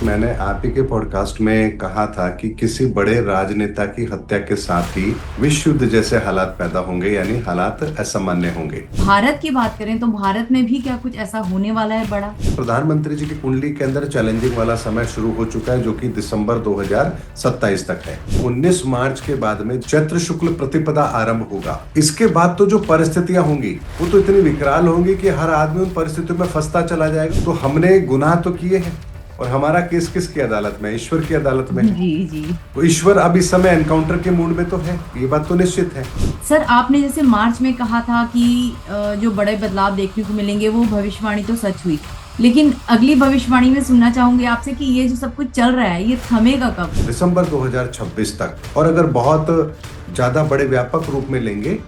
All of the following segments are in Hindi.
मैंने आप ही के पॉडकास्ट में कहा था कि किसी बड़े राजनेता की हत्या के साथ ही विश्व युद्ध जैसे हालात पैदा होंगे, यानी हालात असामान्य होंगे। भारत की बात करें तो भारत में भी क्या कुछ ऐसा होने वाला है बड़ा? प्रधानमंत्री जी की कुंडली के अंदर चैलेंजिंग वाला समय शुरू हो चुका है, जो कि दिसंबर 2027 तक है। 19 मार्च के बाद में चैत्र शुक्ल प्रतिपदा आरंभ होगा। इसके बाद तो जो परिस्थितियां होंगी वो तो इतनी विकराल होंगी कि हर आदमी उन परिस्थितियों में फंसता चला जाएगा। तो हमने गुनाह तो किए हैं, और हमारा केस किसकी अदालत में? ईश्वर की अदालत में है। जी जी। तो ईश्वर अब इस समय एनकाउंटर के मूड में तो है, ये बात तो निश्चित है। सर, आपने जैसे मार्च में कहा था कि जो बड़े बदलाव देखने को मिलेंगे वो भविष्यवाणी तो सच हुई, लेकिन अगली भविष्यवाणी में सुनना चाहूंगी आपसे कि ये जो सब कुछ चल रहा है ये थमेगा कब? दिसंबर 2026 तक। और अगर बहुत ज्यादा बड़े व्यापक रूप में लेंगे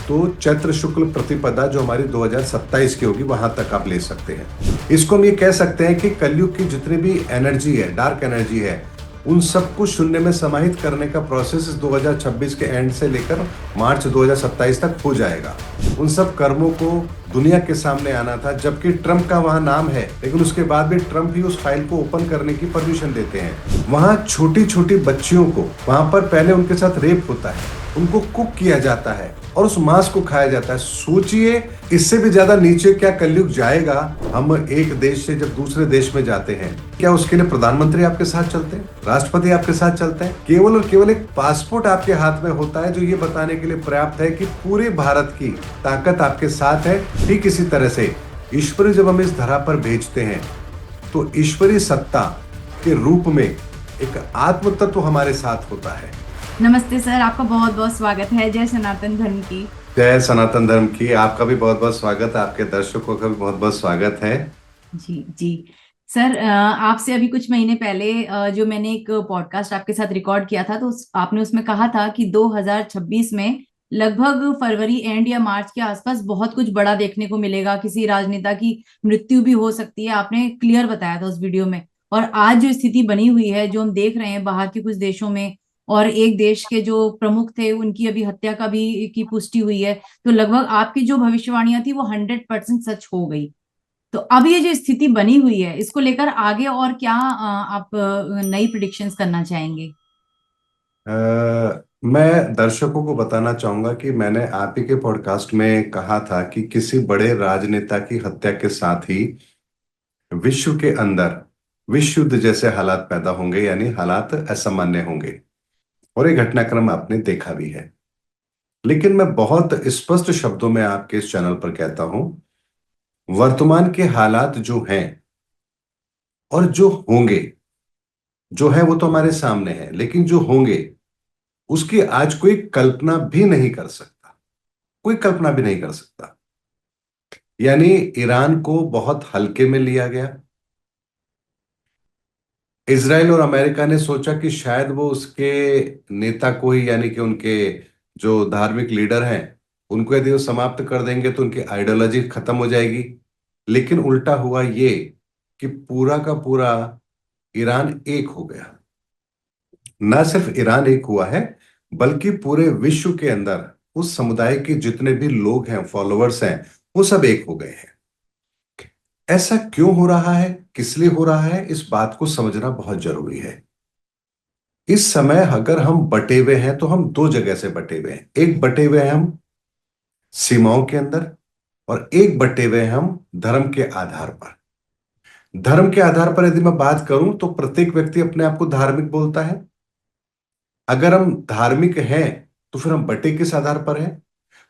तो चैत्र शुक्ल प्रतिपदा जो हमारी 2027 की होगी, वहां तक आप ले सकते हैं। इसको हम ये कह सकते हैं कि कलयुग की जितनी भी एनर्जी है, डार्क एनर्जी है, उन सबको शून्य में समाहित करने का प्रोसेस इस 2026 के एंड से लेकर मार्च 2027 तक हो जाएगा। उन सब कर्मों को दुनिया के सामने आना था, जबकि ट्रंप का वहां नाम है, लेकिन उसके बाद भी ट्रंप ही उस फाइल को ओपन करने की परमिशन देते हैं। वहां छोटी छोटी बच्चियों को, वहां पर पहले उनके साथ रेप होता है, उनको कुक किया जाता है और उस मांस को खाया जाता है। सोचिए, इससे भी ज्यादा नीचे क्या कलयुग जाएगा? हम एक देश से जब दूसरे देश में जाते हैं, क्या उसके लिए प्रधानमंत्री आपके साथ चलते हैं, राष्ट्रपति आपके साथ चलते हैं? केवल और केवल एक पासपोर्ट आपके हाथ में होता है, जो ये बताने के लिए पर्याप्त है कि पूरे भारत की ताकत आपके साथ है। ठीक इसी तरह से ईश्वर जब हम इस धरा पर भेजते हैं, तो ईश्वरीय सत्ता के रूप में एक आत्म तत्व हमारे साथ होता है। नमस्ते सर, आपका बहुत बहुत स्वागत है जय सनातन धर्म की। जय सनातन धर्म की। आपका भी बहुत बहुत स्वागत है, आपके दर्शकों का भी बहुत बहुत स्वागत है। जी जी। सर, आपसे अभी कुछ महीने पहले जो मैंने एक पॉडकास्ट आपके साथ रिकॉर्ड किया था, तो आपने उसमें कहा था कि 2026 में लगभग फरवरी एंड या मार्च के आसपास बहुत कुछ बड़ा देखने को मिलेगा, किसी राजनेता की मृत्यु भी हो सकती है। आपने क्लियर बताया था उस वीडियो में। और आज जो स्थिति बनी हुई है, जो हम देख रहे हैं बाहर के कुछ देशों में, और एक देश के जो प्रमुख थे उनकी अभी हत्या का भी की पुष्टि हुई है, तो लगभग आपकी जो भविष्यवाणियां थी वो 100% सच हो गई। तो अब ये जो स्थिति बनी हुई है, इसको लेकर आगे और क्या आप नई प्रिडिक्शंस करना चाहेंगे? मैं दर्शकों को बताना चाहूंगा कि मैंने आप ही के पॉडकास्ट में कहा था कि किसी बड़े राजनेता की हत्या के साथ ही विश्व के अंदर विश्व युद्ध जैसे हालात पैदा होंगे, यानी हालात असामान्य होंगे। और ये घटनाक्रम आपने देखा भी है। लेकिन मैं बहुत स्पष्ट शब्दों में आपके इस चैनल पर कहता हूं, वर्तमान के हालात जो हैं और जो होंगे, जो है वो तो हमारे सामने है, लेकिन जो होंगे उसकी आज कोई कल्पना भी नहीं कर सकता। कोई कल्पना भी नहीं कर सकता। यानी ईरान को बहुत हल्के में लिया गया। इसराइल और अमेरिका ने सोचा कि शायद वो उसके नेता को ही, यानी कि उनके जो धार्मिक लीडर हैं, उनको यदि वो समाप्त कर देंगे तो उनकी आइडियोलॉजी खत्म हो जाएगी। लेकिन उल्टा हुआ ये कि पूरा का पूरा ईरान एक हो गया। ना सिर्फ ईरान एक हुआ है, बल्कि पूरे विश्व के अंदर उस समुदाय के जितने भी लोग हैं, फॉलोअर्स हैं, वो सब एक हो गए हैं। ऐसा क्यों हो रहा है, किस लिए हो रहा है, इस बात को समझना बहुत जरूरी है। इस समय अगर हम बटे हुए हैं तो हम दो जगह से बटे हुए हैं। एक बटे हुए हैं हम सीमाओं के अंदर, और एक बटे हुए हैं हम धर्म के आधार पर। धर्म के आधार पर यदि मैं बात करूं तो प्रत्येक व्यक्ति अपने आप को धार्मिक बोलता है। अगर हम धार्मिक हैं तो फिर हम बटे किस आधार पर हैं?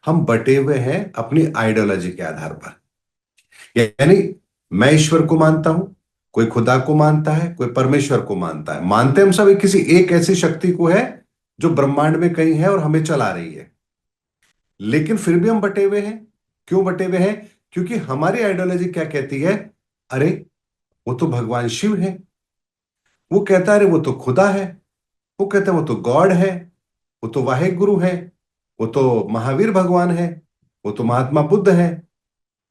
हम बटे हुए हैं अपनी आइडियोलॉजी के आधार पर। यानी मैं ईश्वर को मानता हूं, कोई खुदा को मानता है, कोई परमेश्वर को मानता है। मानते हम सब एक किसी एक ऐसी शक्ति को है जो ब्रह्मांड में कहीं है और हमें चला रही है। लेकिन फिर भी हम बटे हुए हैं। क्यों बटे हुए हैं? क्योंकि हमारी आइडियोलॉजी क्या कहती है? अरे, वो तो भगवान शिव है। वो कहता है अरे वो तो खुदा है। वो कहता है वो तो गॉड है। वो तो वाहे गुरु है। वो तो महावीर भगवान है। वो तो महात्मा बुद्ध है।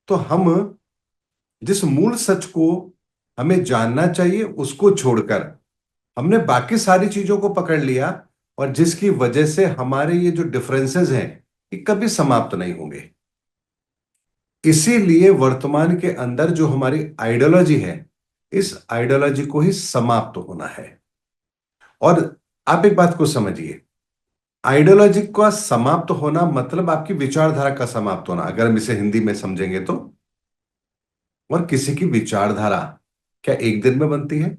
तो हम जिस मूल सच को हमें जानना चाहिए उसको छोड़कर हमने बाकी सारी चीजों को पकड़ लिया, और जिसकी वजह से हमारे ये जो डिफरेंसेस हैं ये कभी समाप्त नहीं होंगे। इसीलिए वर्तमान के अंदर जो हमारी आइडियोलॉजी है, इस आइडियोलॉजी को ही समाप्त होना है। और आप एक बात को समझिए, आइडियोलॉजी का समाप्त होना मतलब आपकी विचारधारा का समाप्त होना, अगर हम इसे हिंदी में समझेंगे तो। और किसी की विचारधारा क्या एक दिन में बनती है?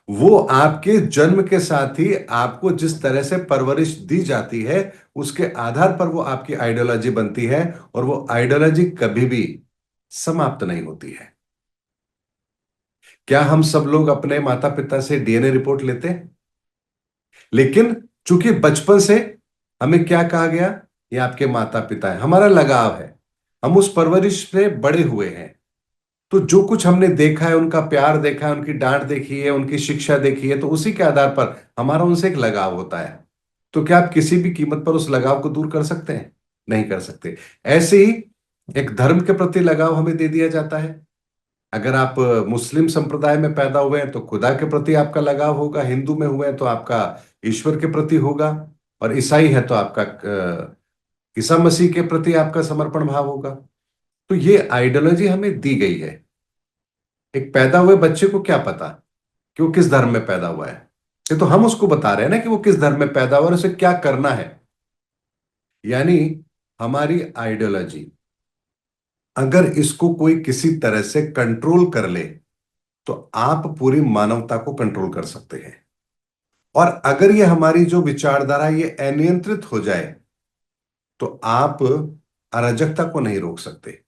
वो आपके जन्म के साथ ही आपको जिस तरह से परवरिश दी जाती है, उसके आधार पर वो आपकी आइडियोलॉजी बनती है। और वो आइडियोलॉजी कभी भी समाप्त नहीं होती है। क्या हम सब लोग अपने माता पिता से डीएनए रिपोर्ट लेते हैं? लेकिन चूंकि बचपन से हमें क्या कहा गया, ये आपके माता पिता है, हमारा लगाव है, हम उस परवरिश से बड़े हुए हैं। तो जो कुछ हमने देखा है, उनका प्यार देखा है, उनकी डांट देखी है, उनकी शिक्षा देखी है, तो उसी के आधार पर हमारा उनसे एक लगाव होता है। तो क्या आप किसी भी कीमत पर उस लगाव को दूर कर सकते हैं? नहीं कर सकते। ऐसे ही एक धर्म के प्रति लगाव हमें दे दिया जाता है। अगर आप मुस्लिम संप्रदाय में पैदा हुए हैं तो खुदा के प्रति आपका लगाव होगा, हिंदू में हुए हैं तो आपका ईश्वर के प्रति होगा, और ईसाई है तो आपका ईसा मसीह के प्रति आपका समर्पण भाव होगा। तो ये आइडियोलॉजी हमें दी गई है। एक पैदा हुए बच्चे को क्या पता कि वो किस धर्म में पैदा हुआ है? ये तो हम उसको बता रहे हैं ना कि वो किस धर्म में पैदा हुआ और उसे क्या करना है। यानी हमारी आइडियोलॉजी, अगर इसको कोई किसी तरह से कंट्रोल कर ले तो आप पूरी मानवता को कंट्रोल कर सकते हैं। और अगर ये हमारी जो विचारधारा ये अनियंत्रित हो जाए तो आप अराजकता को नहीं रोक सकते।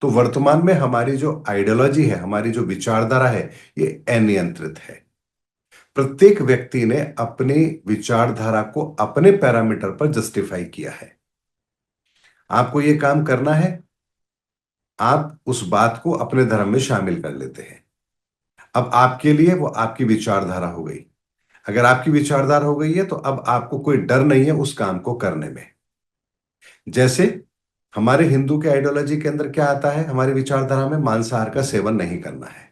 तो वर्तमान में हमारी जो आइडियोलॉजी है, हमारी जो विचारधारा है, ये अनियंत्रित है। प्रत्येक व्यक्ति ने अपनी विचारधारा को अपने पैरामीटर पर जस्टिफाई किया है। आपको यह काम करना है, आप उस बात को अपने धर्म में शामिल कर लेते हैं। अब आपके लिए वो आपकी विचारधारा हो गई। अगर आपकी विचारधारा हो गई है तो अब आपको कोई डर नहीं है उस काम को करने में। जैसे हमारे हिंदू के आइडियोलॉजी के अंदर क्या आता है, हमारी विचारधारा में मांसाहार का सेवन नहीं करना है।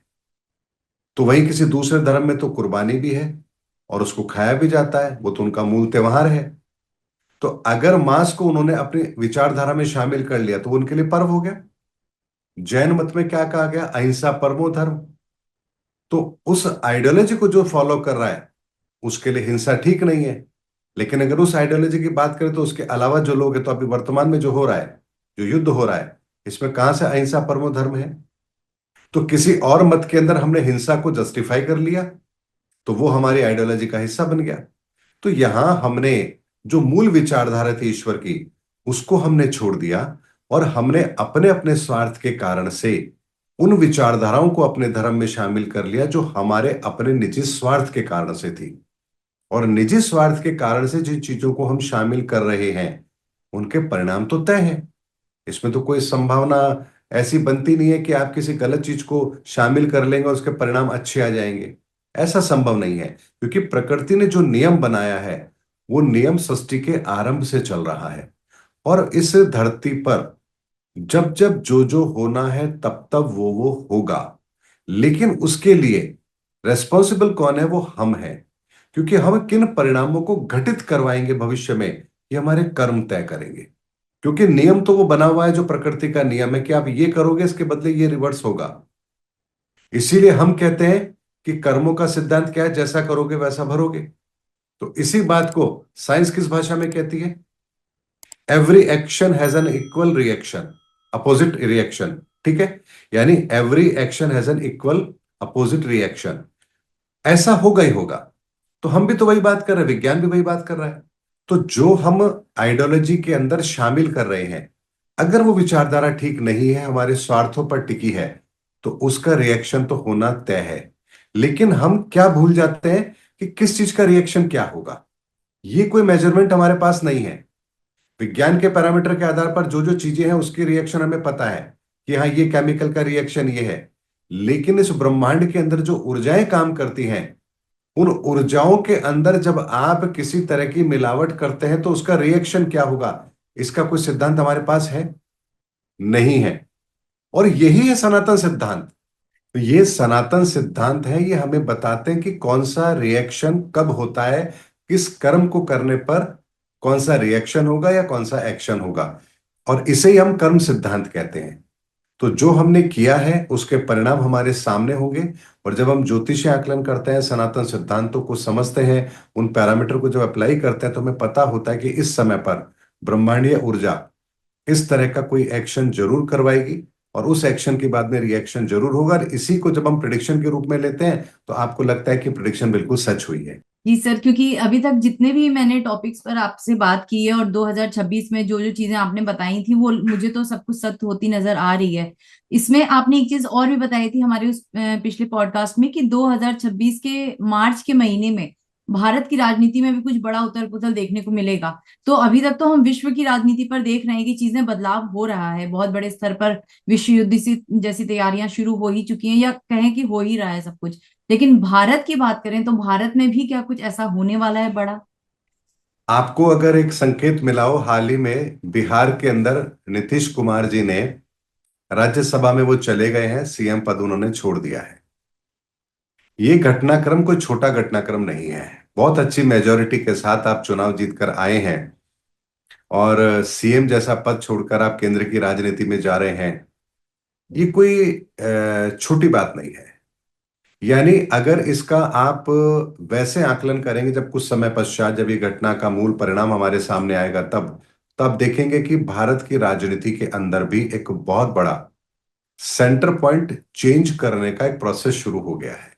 तो वहीं किसी दूसरे धर्म में तो कुर्बानी भी है और उसको खाया भी जाता है, वो तो उनका मूल त्योहार है। तो अगर मांस को उन्होंने अपनी विचारधारा में शामिल कर लिया तो वो उनके लिए पर्व हो गया। जैन मत में क्या कहा गया, अहिंसा परमो धर्म। तो उस आइडियोलॉजी को जो फॉलो कर रहा है उसके लिए हिंसा ठीक नहीं है। लेकिन अगर उस आइडियोलॉजी की बात करें तो उसके अलावा जो लोग हैं, तो अभी वर्तमान में जो हो रहा है, जो युद्ध हो रहा है, इसमें कहां से अहिंसा परमो धर्म है? तो किसी और मत के अंदर हमने हिंसा को जस्टिफाई कर लिया तो वो हमारी आइडियोलॉजी का हिस्सा बन गया। तो यहां हमने जो मूल विचारधारा थी ईश्वर की, उसको हमने छोड़ दिया और हमने अपने अपने स्वार्थ के कारण से उन विचारधाराओं को अपने धर्म में शामिल कर लिया जो हमारे अपने निजी स्वार्थ के कारण से थी। और निजी स्वार्थ के कारण से जिन चीजों को हम शामिल कर रहे हैं उनके परिणाम तो तय है। इसमें तो कोई संभावना ऐसी बनती नहीं है कि आप किसी गलत चीज को शामिल कर लेंगे और उसके परिणाम अच्छे आ जाएंगे। ऐसा संभव नहीं है, क्योंकि प्रकृति ने जो नियम बनाया है वो नियम सृष्टि के आरंभ से चल रहा है। और इस धरती पर जब जब जो होना है तब तब वो होगा। लेकिन उसके लिए रेस्पॉन्सिबल कौन है? वो हम हैं। क्योंकि हम किन परिणामों को घटित करवाएंगे भविष्य में, ये हमारे कर्म तय करेंगे। क्योंकि नियम तो वो बना हुआ है जो प्रकृति का नियम है कि आप ये करोगे इसके बदले ये रिवर्स होगा। इसीलिए हम कहते हैं कि कर्मों का सिद्धांत क्या है, जैसा करोगे वैसा भरोगे। तो इसी बात को साइंस किस भाषा में कहती है? Every action has an equal reaction, opposite reaction. ठीक है, यानी every action has an equal opposite reaction. ऐसा होगा ही होगा। तो हम भी तो वही बात कर रहे हैं, विज्ञान भी वही बात कर रहा है। तो जो हम आइडियोलॉजी के अंदर शामिल कर रहे हैं, अगर वो विचारधारा ठीक नहीं है, हमारे स्वार्थों पर टिकी है, तो उसका रिएक्शन तो होना तय है। लेकिन हम क्या भूल जाते हैं कि किस चीज का रिएक्शन क्या होगा, ये कोई मेजरमेंट हमारे पास नहीं है। विज्ञान के पैरामीटर के आधार पर जो जो चीजें हैं उसकी रिएक्शन हमें पता है कि हाँ ये केमिकल का रिएक्शन ये है। लेकिन इस ब्रह्मांड के अंदर जो ऊर्जाएं काम करती हैं, उन ऊर्जाओं के अंदर जब आप किसी तरह की मिलावट करते हैं तो उसका रिएक्शन क्या होगा, इसका कोई सिद्धांत हमारे पास है? नहीं है। और यही है सनातन सिद्धांत। तो ये सनातन सिद्धांत है, ये हमें बताते हैं कि कौन सा रिएक्शन कब होता है, किस कर्म को करने पर कौन सा रिएक्शन होगा या कौन सा एक्शन होगा। और इसे ही हम कर्म सिद्धांत कहते हैं। तो जो हमने किया है उसके परिणाम हमारे सामने होंगे। और जब हम ज्योतिषीय आकलन करते हैं, सनातन सिद्धांतों को समझते हैं, उन पैरामीटर को जब अप्लाई करते हैं, तो हमें पता होता है कि इस समय पर ब्रह्मांडीय ऊर्जा इस तरह का कोई एक्शन जरूर करवाएगी, और उस एक्शन के बाद में रिएक्शन जरूर होगा। और इसी को जब हम प्रिडिक्शन के रूप में लेते हैं तो आपको लगता है कि प्रिडिक्शन बिल्कुल सच हुई है। जी सर, क्योंकि अभी तक जितने भी मैंने टॉपिक्स पर आपसे बात की है और 2026 में जो जो चीजें आपने बताई थी वो मुझे तो सब कुछ सत्य होती नजर आ रही है। इसमें आपने एक चीज और भी बताई थी हमारे उस पिछले पॉडकास्ट में कि 2026 के मार्च के महीने में भारत की राजनीति में भी कुछ बड़ा उथल पुथल देखने को मिलेगा। तो अभी तक तो हम विश्व की राजनीति पर देख रहे हैं कि चीजें बदलाव हो रहा है बहुत बड़े स्तर पर। विश्व युद्ध जैसी तैयारियां शुरू हो ही चुकी हैं, या कहें कि हो ही रहा है सब कुछ। लेकिन भारत की बात करें तो भारत में भी क्या कुछ ऐसा होने वाला है बड़ा? आपको अगर एक संकेत मिला हो, हाल ही में बिहार के अंदर नीतीश कुमार जी ने राज्यसभा में वो चले गए हैं, सीएम पद उन्होंने छोड़ दिया है। ये घटनाक्रम कोई छोटा घटनाक्रम नहीं है। बहुत अच्छी मेजोरिटी के साथ आप चुनाव जीतकर आए हैं, और सीएम जैसा पद छोड़कर आप केंद्र की राजनीति में जा रहे हैं। ये कोई छोटी बात नहीं है। यानी अगर इसका आप वैसे आकलन करेंगे, जब कुछ समय पश्चात जब ये घटना का मूल परिणाम हमारे सामने आएगा, तब तब देखेंगे कि भारत की राजनीति के अंदर भी एक बहुत बड़ा सेंटर पॉइंट चेंज करने का एक प्रोसेस शुरू हो गया है।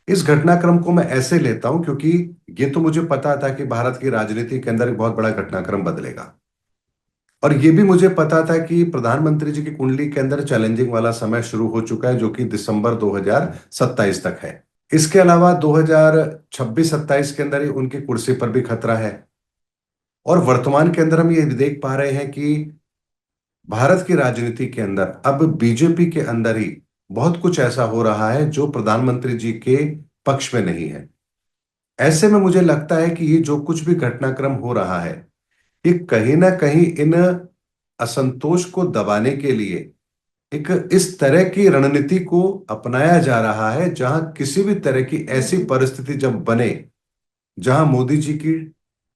इस घटनाक्रम को मैं ऐसे लेता हूं क्योंकि ये तो मुझे पता था कि भारत की राजनीति के अंदर एक बहुत बड़ा घटनाक्रम बदलेगा। और ये भी मुझे पता था कि प्रधानमंत्री जी की कुंडली के अंदर चैलेंजिंग वाला समय शुरू हो चुका है, जो कि दिसंबर 2027 तक है। इसके अलावा 2026-27 के अंदर ही उनकी कुर्सी पर भी खतरा है। और वर्तमान के अंदर हम ये देख पा रहे हैं कि भारत की राजनीति के अंदर अब बीजेपी के अंदर ही बहुत कुछ ऐसा हो रहा है जो प्रधानमंत्री जी के पक्ष में नहीं है। ऐसे में मुझे लगता है कि ये जो कुछ भी घटनाक्रम हो रहा है, ये कहीं ना कहीं इन असंतोष को दबाने के लिए एक इस तरह की रणनीति को अपनाया जा रहा है, जहां किसी भी तरह की ऐसी परिस्थिति जब बने जहां मोदी जी की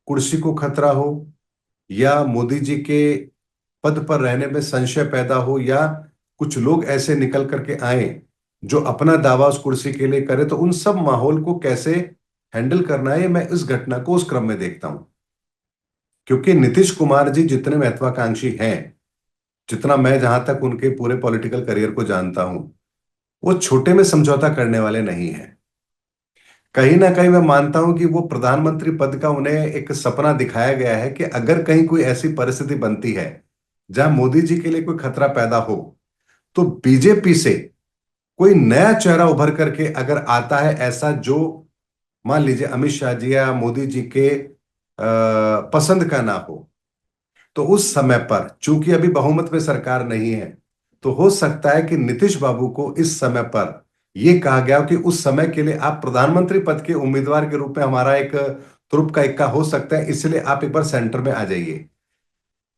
कुर्सी को खतरा हो, या मोदी जी के पद पर रहने में संशय पैदा हो, या कुछ लोग ऐसे निकल करके आए जो अपना दावा उस कुर्सी के लिए करे, तो उन सब माहौल को कैसे हैंडल करना है, ये मैं इस घटना को उस क्रम में देखता हूं। क्योंकि नीतीश कुमार जी जितने महत्वाकांक्षी हैं, जितना मैं जहां तक उनके पूरे पॉलिटिकल करियर को जानता हूं, वो छोटे में समझौता करने वाले नहीं हैं। कहीं ना कहीं मैं मानता हूं कि वो प्रधानमंत्री पद का उन्हें एक सपना दिखाया गया है कि अगर कहीं कोई ऐसी परिस्थिति बनती है जहां मोदी जी के लिए कोई खतरा पैदा हो, तो बीजेपी से कोई नया चेहरा उभर करके अगर आता है, ऐसा जो मान लीजिए अमित शाह जी या मोदी जी के पसंद का ना हो, तो उस समय पर चूंकि अभी बहुमत में सरकार नहीं है, तो हो सकता है कि नीतीश बाबू को इस समय पर यह कहा गया हो कि उस समय के लिए आप प्रधानमंत्री पद के उम्मीदवार के रूप में हमारा एक तुरुप का इक्का हो सकता है, इसलिए आप एक बार सेंटर में आ जाइए।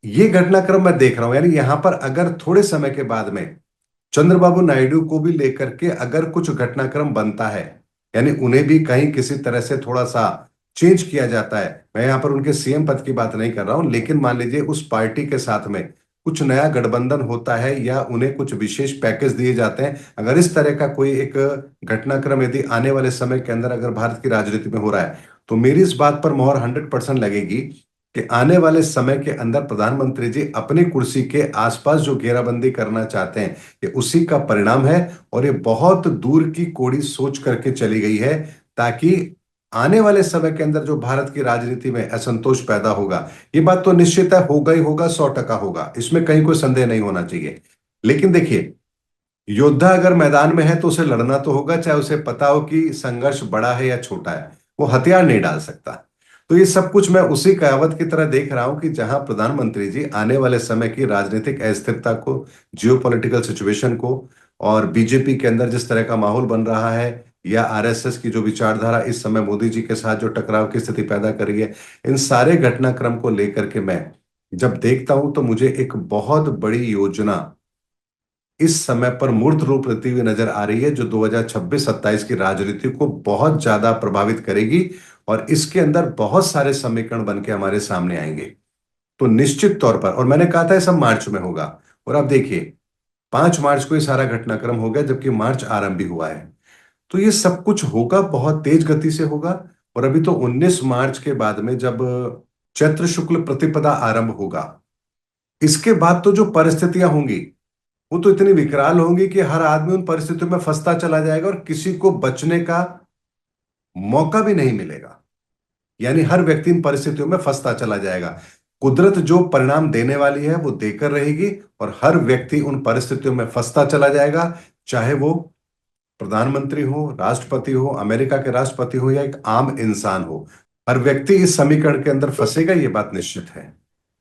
ये घटनाक्रम मैं देख रहा हूं। यानी यहां पर अगर थोड़े समय के बाद में चंद्रबाबू नायडू को भी लेकर के अगर कुछ घटनाक्रम बनता है, यानी उन्हें भी कहीं किसी तरह से थोड़ा सा चेंज किया जाता है, मैं यहां पर उनके सीएम पद की बात नहीं कर रहा हूं, लेकिन मान लीजिए उस पार्टी के साथ में कुछ नया गठबंधन होता है, या उन्हें कुछ विशेष पैकेज दिए जाते हैं, अगर इस तरह का कोई एक घटनाक्रम यदि आने वाले समय के अंदर अगर भारत की राजनीति में हो रहा है, तो मेरी इस बात पर मोहर 100% लगेगी कि आने वाले समय के अंदर प्रधानमंत्री जी अपनी कुर्सी के आसपास जो घेराबंदी करना चाहते हैं, ये उसी का परिणाम है। और ये बहुत दूर की कोड़ी सोच करके चली गई है, ताकि आने वाले समय के अंदर जो भारत की राजनीति में असंतोष पैदा होगा, ये बात तो निश्चित है, होगा ही होगा, 100% होगा, इसमें कहीं कोई संदेह नहीं होना चाहिए। लेकिन देखिए, योद्धा अगर मैदान में है तो उसे लड़ना तो होगा, चाहे उसे पता हो कि संघर्ष बड़ा है या छोटा है, वो हथियार नहीं डाल सकता। तो ये सब कुछ मैं उसी कहावत की तरह देख रहा हूं कि जहां प्रधानमंत्री जी आने वाले समय की राजनीतिक अस्थिरता को, जियोपॉलिटिकल सिचुएशन को, और बीजेपी के अंदर जिस तरह का माहौल बन रहा है, या आरएसएस की जो विचारधारा इस समय मोदी जी के साथ जो टकराव की स्थिति पैदा कर रही है, इन सारे घटनाक्रम को लेकर के मैं जब देखता हूं, तो मुझे एक बहुत बड़ी योजना इस समय पर मूर्त रूप लेती हुई नजर आ रही है, जो 2026-27 की राजनीति को बहुत ज्यादा प्रभावित करेगी। और इसके अंदर बहुत सारे समीकरण बन के हमारे सामने आएंगे। तो निश्चित तौर पर, और मैंने कहा था ये सब मार्च में होगा, और अब देखिए 5 मार्च को ये सारा घटनाक्रम हो गया, जबकि मार्च आरंभ भी हुआ है। तो ये सब कुछ होगा, बहुत तेज गति से होगा। और अभी तो 19 मार्च के बाद में जब चैत्र शुक्ल प्रतिपदा आरंभ होगा, इसके बाद तो जो परिस्थितियां होंगी वो तो इतनी विकराल होंगी कि हर आदमी उन परिस्थितियों में फंसता चला जाएगा और किसी को बचने का मौका भी नहीं मिलेगा। यानी हर व्यक्ति इन परिस्थितियों में फंसता चला जाएगा। कुदरत जो परिणाम देने वाली है वो देकर रहेगी, और हर व्यक्ति उन परिस्थितियों में फंसता चला जाएगा, चाहे वो प्रधानमंत्री हो, राष्ट्रपति हो, अमेरिका के राष्ट्रपति हो, या एक आम इंसान हो। हर व्यक्ति इस समीकरण के अंदर फंसेगा, ये बात निश्चित है।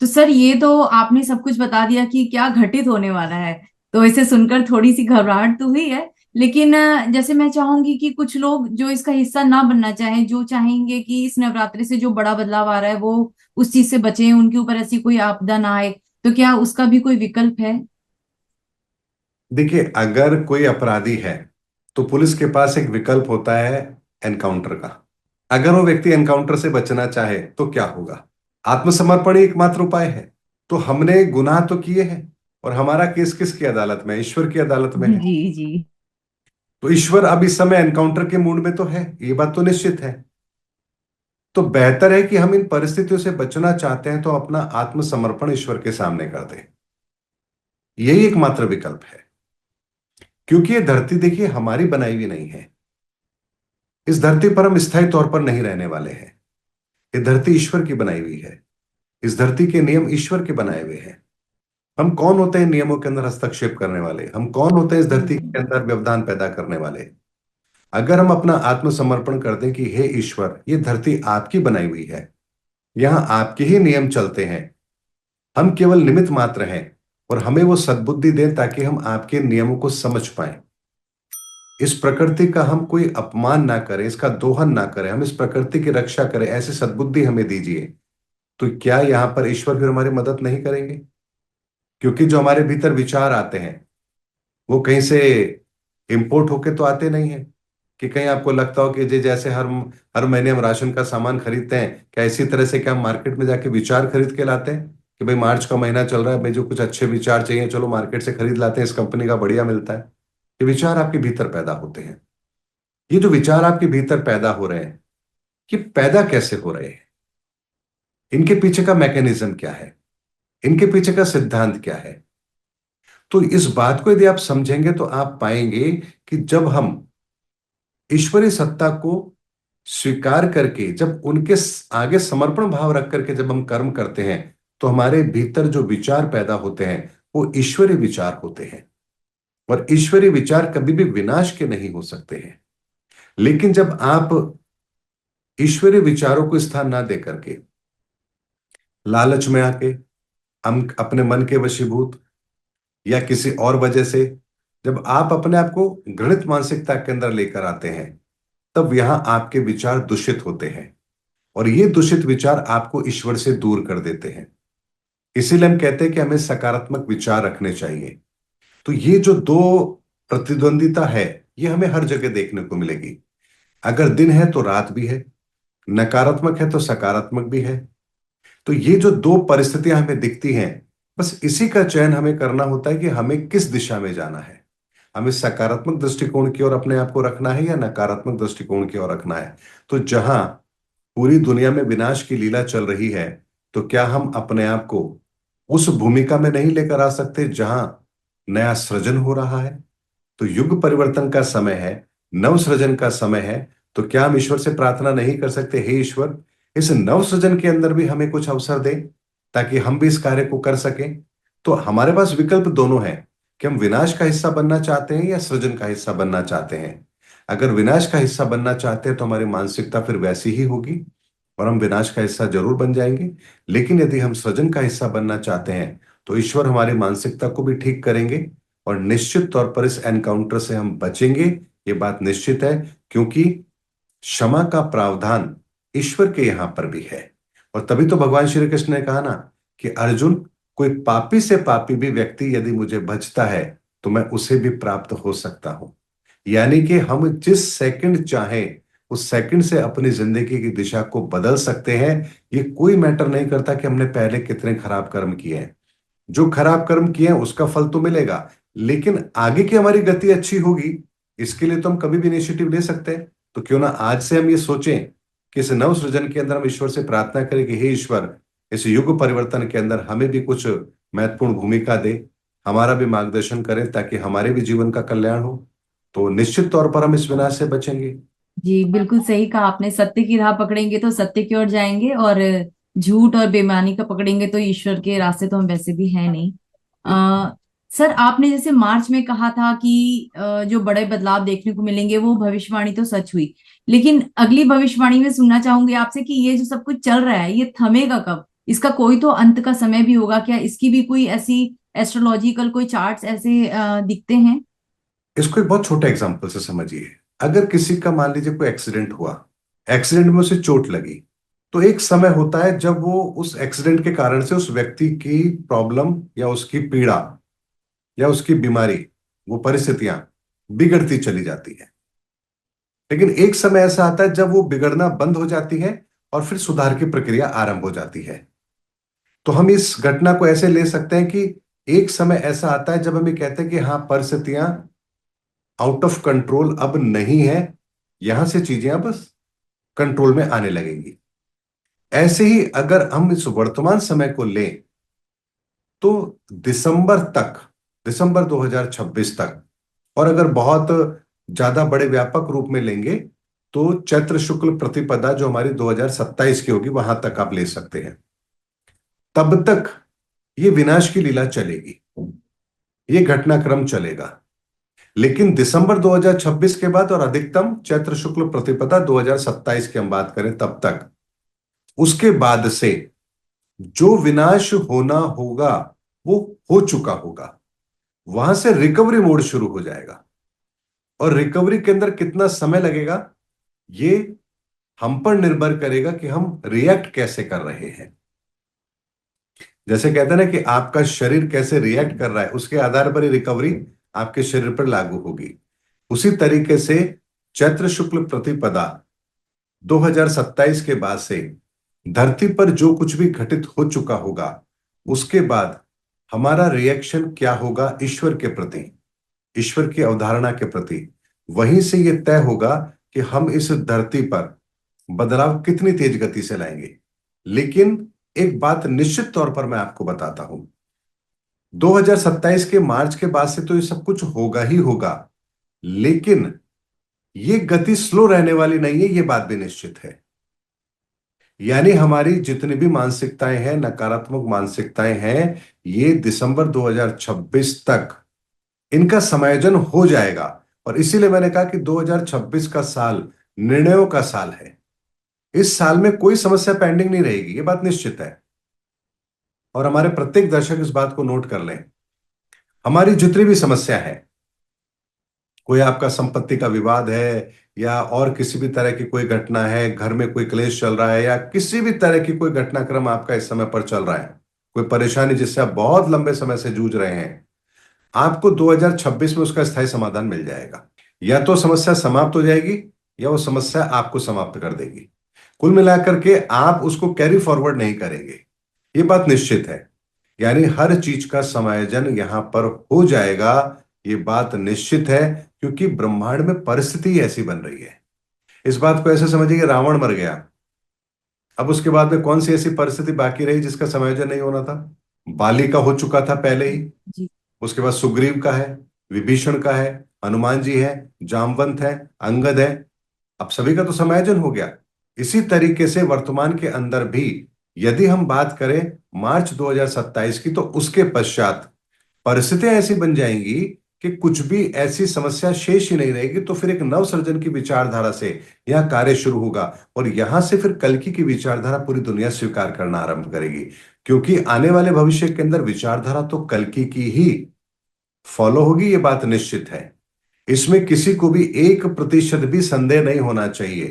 तो सर ये तो आपने सब कुछ बता दिया कि क्या घटित होने वाला है, तो इसे सुनकर थोड़ी सी घबराहट तो हुई है। लेकिन जैसे मैं चाहूंगी कि कुछ लोग जो इसका हिस्सा ना बनना चाहें, जो चाहेंगे कि इस नवरात्रि से जो बड़ा बदलाव आ रहा है वो उस चीज से बचें, उनके ऊपर ऐसी कोई आपदा ना आए, तो क्या उसका भी कोई विकल्प है? देखिए, अगर कोई अपराधी है तो पुलिस के पास एक विकल्प होता है, एनकाउंटर का। अगर वो व्यक्ति एनकाउंटर से बचना चाहे तो क्या होगा? आत्मसमर्पण ही एकमात्र उपाय है। तो हमने गुनाह तो किए हैं, और हमारा केस किसकी अदालत में है? ईश्वर की अदालत में है। जी जी। तो ईश्वर अब इस समय एनकाउंटर के मूड में तो है, ये बात तो निश्चित है। तो बेहतर है कि हम इन परिस्थितियों से बचना चाहते हैं तो अपना आत्मसमर्पण ईश्वर के सामने कर दें। यही एकमात्र विकल्प है। क्योंकि ये धरती देखिए हमारी बनाई हुई नहीं है। इस धरती पर हम स्थायी तौर पर नहीं रहने वाले हैं। ये धरती ईश्वर की बनाई हुई है। इस धरती के नियम ईश्वर के बनाए हुए हैं। हम कौन होते हैं नियमों के अंदर हस्तक्षेप करने वाले? हम कौन होते हैं इस धरती के अंदर व्यवधान पैदा करने वाले? अगर हम अपना आत्मसमर्पण कर दें कि हे ईश्वर, ये धरती आपकी बनाई हुई है, यहां आपके ही नियम चलते हैं, हम केवल निमित्त मात्र हैं, और हमें वो सद्बुद्धि दें ताकि हम आपके नियमों को समझ पाएं, इस प्रकृति का हम कोई अपमान ना करें, इसका दोहन ना करें, हम इस प्रकृति की रक्षा करें, ऐसी सद्बुद्धि हमें दीजिए। तो क्या यहां पर ईश्वर फिर हमारी मदद नहीं करेंगे? क्योंकि जो हमारे भीतर विचार आते हैं वो कहीं से इंपोर्ट होके तो आते नहीं है। कि कहीं आपको लगता हो कि जी जैसे हर हर महीने हम राशन का सामान खरीदते हैं, क्या इसी तरह से क्या हम मार्केट में जाके विचार खरीद के लाते हैं कि भाई मार्च का महीना चल रहा है, भाई जो कुछ अच्छे विचार चाहिए चलो मार्केट से खरीद लाते हैं, इस कंपनी का बढ़िया मिलता है। ये विचार आपके भीतर पैदा होते हैं। ये जो विचार आपके भीतर पैदा हो रहे हैं, ये पैदा कैसे हो रहे हैं? इनके पीछे का मैकेनिज्म क्या है? इनके पीछे का सिद्धांत क्या है? तो इस बात को यदि आप समझेंगे तो आप पाएंगे कि जब हम ईश्वरीय सत्ता को स्वीकार करके, जब उनके आगे समर्पण भाव रख करके जब हम कर्म करते हैं, तो हमारे भीतर जो विचार पैदा होते हैं वो ईश्वरीय विचार होते हैं। और ईश्वरीय विचार कभी भी विनाश के नहीं हो सकते हैं। लेकिन जब आप ईश्वरीय विचारों को स्थान ना दे करके लालच में आके, हम अपने मन के वशीभूत या किसी और वजह से जब आप अपने आप को घृणित मानसिकता के अंदर लेकर आते हैं, तब यहां आपके विचार दूषित होते हैं, और ये दूषित विचार आपको ईश्वर से दूर कर देते हैं। इसीलिए हम कहते हैं कि हमें सकारात्मक विचार रखने चाहिए। तो ये जो दो प्रतिद्वंदिता है, ये हमें हर जगह देखने को मिलेगी। अगर दिन है तो रात भी है, नकारात्मक है तो सकारात्मक भी है। तो ये जो दो परिस्थितियां हमें दिखती हैं, बस इसी का चयन हमें करना होता है कि हमें किस दिशा में जाना है। हमें सकारात्मक दृष्टिकोण की ओर अपने आप को रखना है या नकारात्मक दृष्टिकोण की ओर रखना है। तो जहां पूरी दुनिया में विनाश की लीला चल रही है, तो क्या हम अपने आप को उस भूमिका में नहीं लेकर आ सकते जहां नया सृजन हो रहा है? तो युग परिवर्तन का समय है, नव सृजन का समय है। तो क्या हम ईश्वर से प्रार्थना नहीं कर सकते, हे ईश्वर, इस नव सृजन के अंदर भी हमें कुछ अवसर दे ताकि हम भी इस कार्य को कर सकें? तो हमारे पास विकल्प दोनों है कि हम विनाश का हिस्सा बनना चाहते हैं या सृजन का हिस्सा बनना चाहते हैं। अगर विनाश का हिस्सा बनना चाहते हैं तो हमारी मानसिकता फिर वैसी ही होगी, और हम विनाश का हिस्सा जरूर बन जाएंगे। लेकिन यदि हम सृजन का हिस्सा बनना चाहते हैं तो ईश्वर हमारी मानसिकता को भी ठीक करेंगे, और निश्चित तौर पर इस एनकाउंटर से हम बचेंगे। ये बात निश्चित है, क्योंकि क्षमा का प्रावधान ईश्वर के यहां पर भी है। और तभी तो भगवान श्री कृष्ण ने कहा ना कि अर्जुन, कोई पापी से पापी भी व्यक्ति यदि मुझे भजता है तो मैं उसे भी प्राप्त हो सकता हूं। यानी कि हम जिस सेकंड चाहें उस सेकंड से अपनी जिंदगी की दिशा को बदल सकते हैं। ये कोई मैटर नहीं करता कि हमने पहले कितने खराब कर्म किए हैं। जो खराब कर्म किए हैं उसका फल तो मिलेगा, लेकिन आगे की हमारी गति अच्छी होगी, इसके लिए तो हम कभी भी इनिशिएटिव ले सकते हैं। तो क्यों ना आज से हम ये सोचें कि इस नव सृजन के अंदर हम ईश्वर से प्रार्थना करें कि हे ईश्वर, इस युग परिवर्तन के अंदर हमें भी कुछ महत्वपूर्ण भूमिका दे, हमारा भी मार्गदर्शन करें ताकि हमारे भी जीवन का कल्याण हो। तो निश्चित तौर पर हम इस विनाश से बचेंगे। जी बिल्कुल सही कहा आपने। सत्य की राह पकड़ेंगे तो सत्य की ओर जाएंगे, और झूठ और बेईमानी का पकड़ेंगे तो ईश्वर के रास्ते तो हम वैसे भी है नहीं। आ, सर, आपने जैसे मार्च में कहा था कि जो बड़े बदलाव देखने को मिलेंगे वो भविष्यवाणी तो सच हुई, लेकिन अगली भविष्यवाणी में सुनना चाहूंगी आपसे कि ये जो सब कुछ चल रहा है ये थमेगा कब? इसका कोई तो अंत का समय भी होगा क्या? इसकी भी कोई ऐसी एस्ट्रोलॉजिकल कोई चार्ट्स ऐसे दिखते हैं? इसको एक बहुत छोटे एग्जाम्पल से समझिए। अगर किसी का मान लीजिए कोई एक्सीडेंट हुआ, एक्सीडेंट में उसे चोट लगी, तो एक समय होता है जब वो उस एक्सीडेंट के कारण से उस व्यक्ति की प्रॉब्लम या उसकी पीड़ा या उसकी बीमारी, वो परिस्थितियां बिगड़ती चली जाती है। लेकिन एक समय ऐसा आता है जब वो बिगड़ना बंद हो जाती है और फिर सुधार की प्रक्रिया आरंभ हो जाती है। तो हम इस घटना को ऐसे ले सकते हैं कि एक समय ऐसा आता है जब हम ये कहते हैं कि हाँ, परिस्थितियां आउट ऑफ कंट्रोल अब नहीं है, यहां से चीजें अब कंट्रोल में आने लगेंगी। ऐसे ही अगर हम इस वर्तमान समय को लें तो दिसंबर तक, दिसंबर 2026 तक, और अगर बहुत ज्यादा बड़े व्यापक रूप में लेंगे तो चैत्र शुक्ल प्रतिपदा जो हमारी 2027 की होगी वहां तक आप ले सकते हैं। तब तक ये विनाश की लीला चलेगी, ये घटनाक्रम चलेगा। लेकिन दिसंबर 2026 के बाद और अधिकतम चैत्र शुक्ल प्रतिपदा 2027 की हम बात करें तब तक, उसके बाद से जो विनाश होना होगा वो हो चुका होगा। वहां से रिकवरी मोड शुरू हो जाएगा। और रिकवरी के अंदर कितना समय लगेगा ये हम पर निर्भर करेगा कि हम रिएक्ट कैसे कर रहे हैं। जैसे कहते हैं ना कि आपका शरीर कैसे रिएक्ट कर रहा है उसके आधार पर ही रिकवरी आपके शरीर पर लागू होगी। उसी तरीके से चैत्र शुक्ल प्रतिपदा 2027 के बाद से धरती पर जो कुछ भी घटित हो चुका होगा उसके बाद हमारा रिएक्शन क्या होगा ईश्वर के प्रति, ईश्वर की अवधारणा के प्रति, वहीं से यह तय होगा कि हम इस धरती पर बदलाव कितनी तेज गति से लाएंगे। लेकिन एक बात निश्चित तौर पर मैं आपको बताता हूं, 2027 के मार्च के बाद से तो ये सब कुछ होगा ही होगा, लेकिन ये गति स्लो रहने वाली नहीं है, ये बात भी निश्चित है। यानी हमारी जितनी भी मानसिकताएं हैं, नकारात्मक मानसिकताएं हैं, ये दिसंबर 2026 तक इनका समायोजन हो जाएगा। और इसीलिए मैंने कहा कि 2026 का साल निर्णयों का साल है। इस साल में कोई समस्या पेंडिंग नहीं रहेगी, ये बात निश्चित है। और हमारे प्रत्येक दर्शक इस बात को नोट कर लें, हमारी जितनी भी समस्या है, कोई आपका संपत्ति का विवाद है या और किसी भी तरह की कोई घटना है, घर में कोई क्लेश चल रहा है या किसी भी तरह की कोई घटनाक्रम आपका इस समय पर चल रहा है, कोई परेशानी जिससे आप बहुत लंबे समय से जूझ रहे हैं, आपको 2026 में उसका स्थायी समाधान मिल जाएगा। या तो समस्या समाप्त हो जाएगी या वो समस्या आपको समाप्त कर देगी। कुल मिलाकर के आप उसको कैरी फॉरवर्ड नहीं करेंगे, ये बात निश्चित है। यानी हर चीज का समायोजन यहां पर हो जाएगा, ये बात निश्चित है, क्योंकि ब्रह्मांड में परिस्थिति ऐसी बन रही है। इस बात को ऐसे समझिए कि रावण मर गया, अब उसके बाद में कौन सी ऐसी परिस्थिति बाकी रही जिसका समायोजन नहीं होना था? बाली का हो चुका था पहले ही, जी। उसके बाद सुग्रीव का है, विभीषण का है, हनुमान जी है, जामवंत है, अंगद है, अब सभी का तो समायोजन हो गया। इसी तरीके से वर्तमान के अंदर भी यदि हम बात करें मार्च 2027 की, तो उसके पश्चात परिस्थितियां ऐसी बन जाएंगी कि कुछ भी ऐसी समस्या शेष ही नहीं रहेगी। तो फिर एक नव सृजन की विचारधारा से यह कार्य शुरू होगा और यहां से फिर कल्कि की विचारधारा पूरी दुनिया स्वीकार करना आरंभ करेगी, क्योंकि आने वाले भविष्य के अंदर विचारधारा तो कल्कि की ही फॉलो होगी, ये बात निश्चित है। इसमें किसी को भी 1% भी संदेह नहीं होना चाहिए,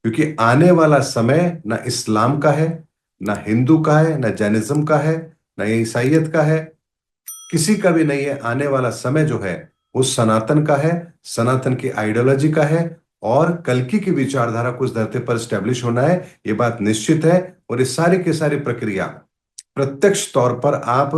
क्योंकि आने वाला समय ना इस्लाम का है, ना हिंदू का है, ना जैनिज्म का है, ना ईसाइयत का है, किसी का भी नहीं है। आने वाला समय जो है वो सनातन का है, सनातन की आइडियोलॉजी का है, और कल्कि की विचारधारा को इस धरती पर स्टैब्लिश होना है, ये बात निश्चित है। और इस सारी की सारी प्रक्रिया प्रत्यक्ष तौर पर आप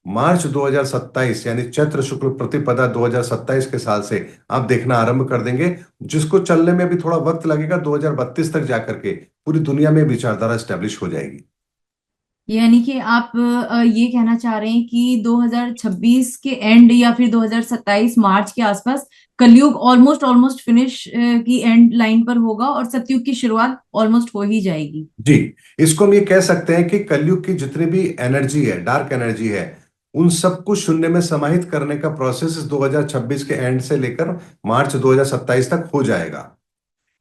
मार्च 2027 यानी चैत्र शुक्ल प्रतिपदा 2027 के साल से आप देखना आरंभ कर देंगे, जिसको चलने में भी थोड़ा वक्त लगेगा। 2032 तक जाकर के पूरी दुनिया में विचारधारा स्टैब्लिश हो जाएगी। यानी कि आप ये कहना चाह रहे हैं कि 2026 के एंड या फिर 2027 मार्च के आसपास कलयुग ऑलमोस्ट ऑलमोस्ट फिनिश की एंड लाइन पर होगा और सतयुग की शुरुआत ऑलमोस्ट हो ही जाएगी। जी, इसको हम ये कह सकते हैं कि कलयुग की जितनी भी एनर्जी है, डार्क एनर्जी है, उन सबको शून्य में समाहित करने का प्रोसेस इस 2026 के एंड से लेकर मार्च 2027 तक हो जाएगा।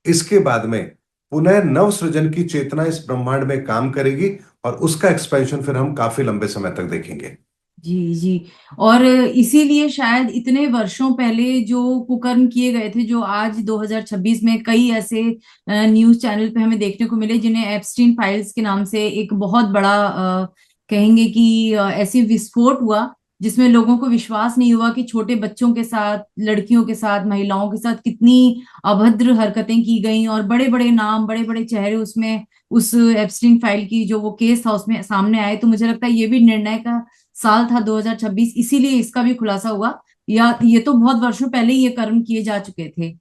इसके बाद में पुनः नव सृजन की चेतना इस ब्रह्मांड में काम करेगी, और उसका एक्सपेंशन फिर हम काफी लंबे समय तक देखेंगे। जी जी। और इसीलिए शायद इतने वर्षों पहले जो कुकर्म किए गए थे, जो आज 2026 में कई ऐसे न्यूज चैनल पे हमें देखने को मिले, जिन्हें एप्स्टीन फाइल्स के नाम से एक बहुत बड़ा कहेंगे कि ऐसे विस्फोट हुआ, जिसमें लोगों को विश्वास नहीं हुआ कि छोटे बच्चों के साथ, लड़कियों के साथ, महिलाओं के साथ कितनी अभद्र हरकतें की गई, और बड़े बड़े नाम, बड़े बड़े चेहरे उसमें, उस एप्स्टीन फाइल की जो वो केस था उसमें सामने आए। तो मुझे लगता है ये भी निर्णय का साल था 2026, इसीलिए इसका भी खुलासा हुआ। या ये तो बहुत वर्षों पहले ही ये कर्म किए जा चुके थे।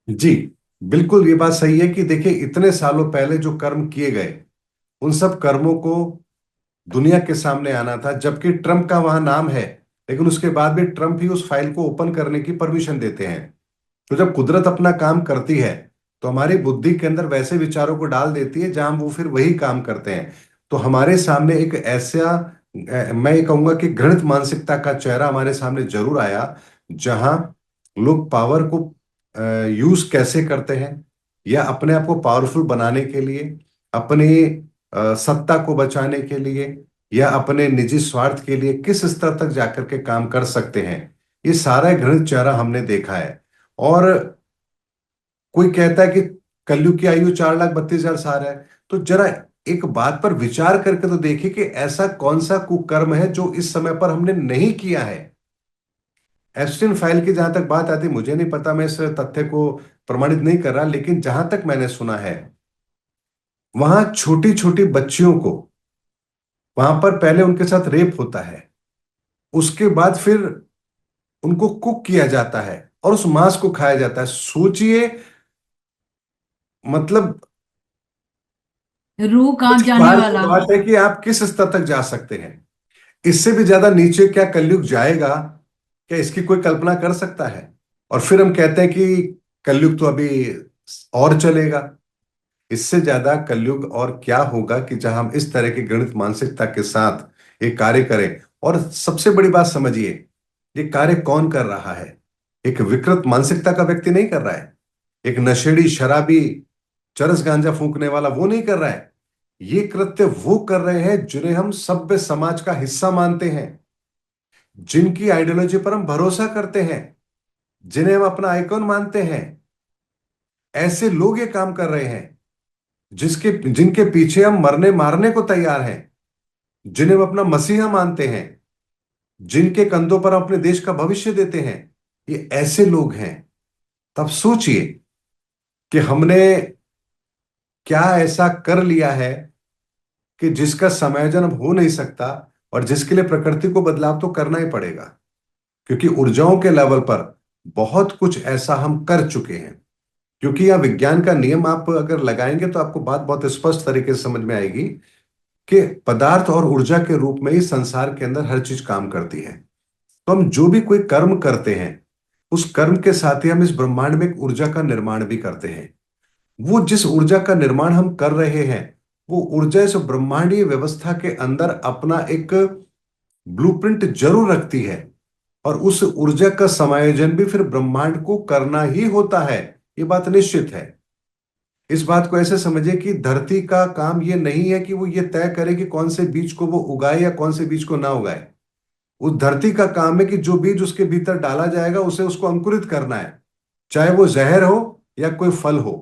जी, बिल्कुल ये बात सही है कि देखिए, इतने सालों पहले जो कर्म किए गए, उन सब कर्मों को दुनिया के सामने आना था, जबकि ट्रम्प का वहां नाम है, लेकिन उसके बाद भी ट्रम्प ही उस फाइल को ओपन करने की परमिशन देते हैं। तो जब कुदरत अपना काम करती है, तो हमारी बुद्धि के अंदर वैसे विचारों को डाल देती है जहां वो फिर वही काम करते हैं। तो हमारे सामने एक ऐसा, मैं ये कहूंगा कि घृणित मानसिकता का चेहरा हमारे सामने जरूर आया, जहां लोग पावर को यूज कैसे करते हैं, या अपने आप को पावरफुल बनाने के लिए, अपनी सत्ता को बचाने के लिए, या अपने निजी स्वार्थ के लिए किस स्तर तक जाकर के काम कर सकते हैं, ये सारा घृणित चेहरा हमने देखा है। और कोई कहता है कि कलयुग की आयु 4,32,000 साल है, तो जरा एक बात पर विचार करके तो देखिए कि ऐसा कौन सा कुकर्म है जो इस समय पर हमने नहीं किया है। एप्स्टीन फाइल की जहां तक बात आती है, मुझे नहीं पता, मैं इस तथ्य को प्रमाणित नहीं कर रहा, लेकिन जहां तक मैंने सुना है, वहां छोटी छोटी बच्चियों को, वहां पर पहले उनके साथ रेप होता है, उसके बाद फिर उनको कुक किया जाता है और उस मांस को खाया जाता है। सोचिए, मतलब रूह कांप कुछ जाने बाहर की वाला। बात है कि आप किस स्तर तक जा सकते हैं। इससे भी ज्यादा नीचे क्या कलयुग जाएगा, क्या इसकी कोई कल्पना कर सकता है? और फिर हम कहते हैं कि कलयुग तो अभी और चलेगा। इससे ज्यादा कलयुग और क्या होगा कि जहां हम इस तरह की गणित मानसिकता के साथ ये कार्य करें। और सबसे बड़ी बात समझिए, ये कार्य कौन कर रहा है? एक विकृत मानसिकता का व्यक्ति नहीं कर रहा है, एक नशेड़ी शराबी चरस गांजा फूंकने वाला वो नहीं कर रहा है। ये कृत्य वो कर रहे हैं जिन्हें हम सभ्य समाज का हिस्सा मानते हैं, जिनकी आइडियोलॉजी पर हम भरोसा करते हैं, जिन्हें हम अपना आइकॉन मानते हैं। ऐसे लोग ये काम कर रहे हैं, जिसके जिनके पीछे हम मरने मारने को तैयार हैं, जिन्हें हम अपना मसीहा मानते हैं, जिनके कंधों पर हम अपने देश का भविष्य देते हैं। ये ऐसे लोग हैं। तब सोचिए कि हमने क्या ऐसा कर लिया है कि जिसका समायोजन अब हो नहीं सकता, और जिसके लिए प्रकृति को बदलाव तो करना ही पड़ेगा, क्योंकि ऊर्जाओं के लेवल पर बहुत कुछ ऐसा हम कर चुके हैं। क्योंकि यह विज्ञान का नियम आप अगर लगाएंगे तो आपको बात बहुत स्पष्ट तरीके से समझ में आएगी कि पदार्थ और ऊर्जा के रूप में ही संसार के अंदर हर चीज काम करती है। तो हम जो भी कोई कर्म करते हैं, उस कर्म के साथ ही हम इस ब्रह्मांड में एक ऊर्जा का निर्माण भी करते हैं। वो जिस ऊर्जा का निर्माण हम कर रहे हैं, वो ऊर्जा इस ब्रह्मांडीय व्यवस्था के अंदर अपना एक ब्लूप्रिंट जरूर रखती है, और उस ऊर्जा का समायोजन भी फिर ब्रह्मांड को करना ही होता है। ये बात निश्चित है। इस बात को ऐसे समझिए कि धरती का काम ये नहीं है कि वो ये तय करे कि कौन से बीज को वो उगाए या कौन से बीज को ना उगाए। उस धरती का काम है कि जो बीज उसके भीतर डाला जाएगा, उसे उसको अंकुरित करना है, चाहे वो जहर हो या कोई फल हो,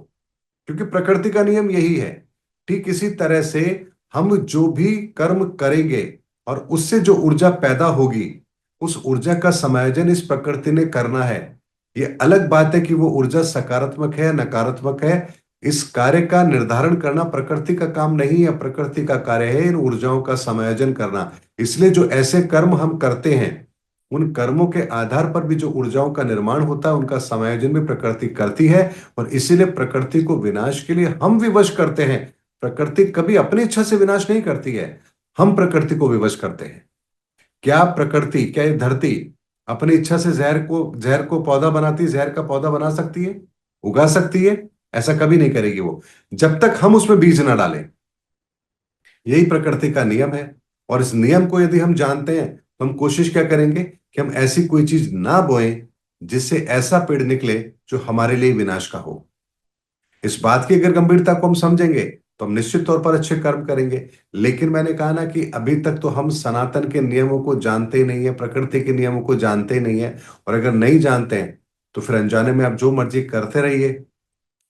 क्योंकि प्रकृति का नियम यही है। ठीक इसी तरह से हम जो भी कर्म करेंगे और उससे जो ऊर्जा पैदा होगी, उस ऊर्जा का समायोजन इस प्रकृति ने करना है। ये अलग बात है कि वो ऊर्जा सकारात्मक है या नकारात्मक है, इस कार्य का निर्धारण करना प्रकृति का काम नहीं है, प्रकृति का कार्य है इन ऊर्जाओं का समायोजन करना। इसलिए जो ऐसे कर्म हम करते हैं, उन कर्मों के आधार पर भी जो ऊर्जाओं का निर्माण होता है, उनका समायोजन भी प्रकृति करती है। और इसीलिए प्रकृति को विनाश के लिए हम विवश करते हैं। प्रकृति कभी अपनी इच्छा से विनाश नहीं करती है, हम प्रकृति को विवश करते हैं। क्या प्रकृति, क्या ये धरती अपनी इच्छा से जहर को पौधा बनाती, जहर का पौधा बना सकती है, उगा सकती है? ऐसा कभी नहीं करेगी वो, जब तक हम उसमें बीज ना डालें। यही प्रकृति का नियम है। और इस नियम को यदि हम जानते हैं तो हम कोशिश क्या करेंगे कि हम ऐसी कोई चीज ना बोएं जिससे ऐसा पेड़ निकले जो हमारे लिए विनाश का हो। इस बात की अगर गंभीरता को हम समझेंगे तो हम निश्चित तौर पर अच्छे कर्म करेंगे। लेकिन मैंने कहा ना कि अभी तक तो हम सनातन के नियमों को जानते ही नहीं है, प्रकृति के नियमों को जानते ही नहीं है। और अगर नहीं जानते हैं तो फिर अनजाने में आप जो मर्जी करते रहिए,